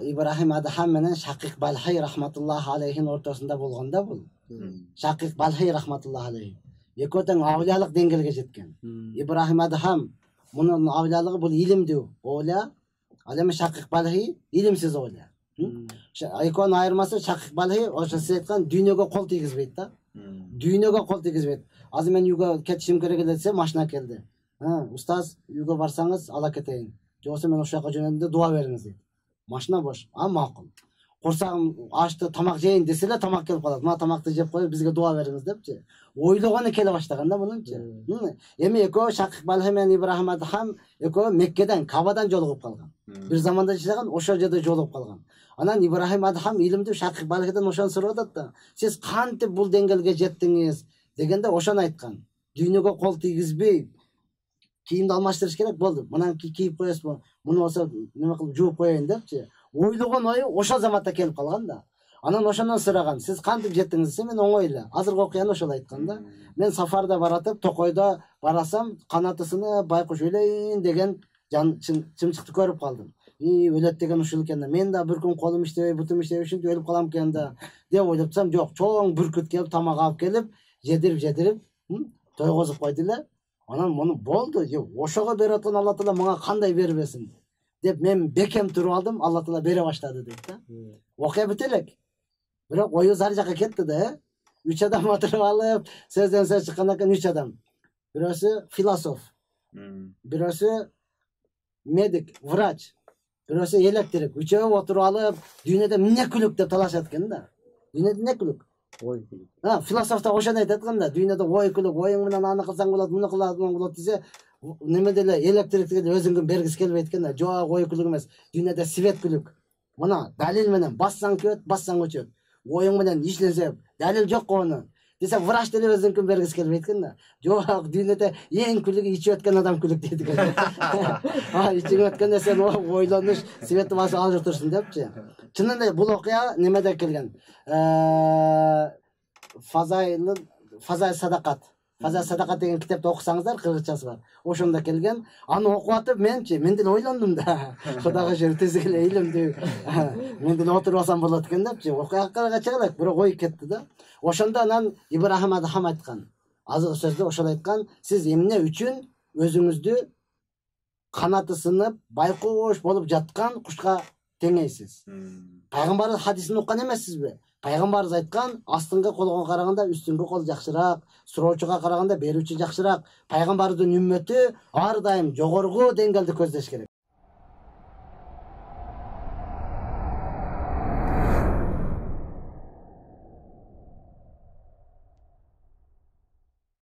İbrahim Adham менен Шакик Балхай рахматуллахи алейхин ортосунда болгондо бул. Шакик Балхай рахматуллахи алейхи. Экөө тең авлиялык деңгээлге жеткен. İbrahim Adham мунун авлиялыгы бул илимдүү оля, ал эми Шакик Балхай илимсиз оля. Экөөнүн айырмасы Шакик Балхай ошо сиз айткан дүйнөгө кол тийгизбейт да. Дүйнөгө кол тийгизбейт. Азыр мен үйгө кетишим керек эле десе, машина келди. Устаз, үйгө барсаңыз ала кетейин. Жоксо мен ошол жака жөнөдүм, дуа бериңиз дейт. Машина бош. Макул. Курсагым ачты, тамак жейин десе эле тамак келип калат. Мына тамакты жеп коюп, бизге дуа бериңиз депчи. Ойлогону келе баштаган да мунунчу. Эми экөө Шакик Балхай менен Ибрахим Адхам экөө Меккеден, Кабадан жолугуп калган. Бир заманда жашаган, ошол жерде жолугуп калган. Анан Ибрахим Адхам илимдүү Шакик Балхайдан ошону сурап атат да. Сиз кантип бул деңгээлге жеттиңиз дегенде ошону айткан. Дүйнөгө кол тийгизбей, кийимди алмаштырыш керек болду. Мынан кийип коесузбу? Муну болсо неме кылып жууп коеюн депчи. Ойлогон ою ошол заматта келип калган да. Анан ошондон сураган. Сиз кантип жеттиңиз десе, мен оңой эле. Азыркы окуяны ошол айткан да. Мен сафарда баратып, Токойдо барасам, канаты сынып, байкуш өлөйүн деген чымчыкты көрүп калдым. Өлөт деген ушул экен да. Мен да бир күн колум иштебей, бутум иштебей, ушинтип өлүп калам экен да деп ойлоптсам, жок, чоң бүркүт келип, тамак алып келип, жедирип, тойгозуп койду эле. Анан муну болду, ошого берип аткан Алла Таала мага кандай бербесин деп мен бекем туруп алдым, Алла Таала бере баштады дейт да. Окуя бүт элек. Бирок ою зар жака кетти да. 3 адам отуруп алып, сөздөн сөз чыккандан кийин 3 адам. Бирөөсү философ, бирөөсү медик, врач, бирөөсү электрик. Үчөө отуруп алып, дүйнөдө эмне күлүк деп талашат экен да. Дүйнөдө эмне күлүк? Ой күлүк. Философ да ошону айтат экен да. Дүйнөдө ой күлүк, оюң менен аны кылсаң болот, муну кылсаң болот десе, неме деле электрикти өзүңгө бергиси келбейт экен да. Жок, ой күлүк эмес. Дүйнөдө свет күлүк. Мына далил менен бассаң көт, бассаң өчөт. Оюң менен ишленсе, далил жок кону. Десе врач деле өзүңкүн бергиси келбейт экен да. Жок, дүйнөдө эң күлүк ичип өткөн адам күлүк дейт экен. Ичип өткөндө сен ойлонуш, светти басып алып турсуң депчи. Чынында бул окуя немеде келген. Фазай Садакат. Фазай Садакат деген китепти окусаңыздар, кыргызчасы бар. Ошондо келген. Аны окуп атып мен деле ойлондум да. Кудайга шүкүр тезик эле илимдүү. Мен деле отуруп алсам болот экен депчи. Окуя чыга элек, бирок ой кетти да. Ошондо анан Ибрахим Адхам айткан. Азыркы сөздө ошол айткан, сиз эмне үчүн өзүңүздү канаты сынып, байкуш болуп жаткан кушка теңейсиз? Пайгамбардын хадисин уккан эмессизби? Пайгамбарыбыз айткан, астыңгы колго караганда үстүнгү кол жакшыраак, суроочуга караганда берүүчү жакшыраак. Пайгамбардын үммөтү ар дайым жогорку деңгээлди көздөш керек.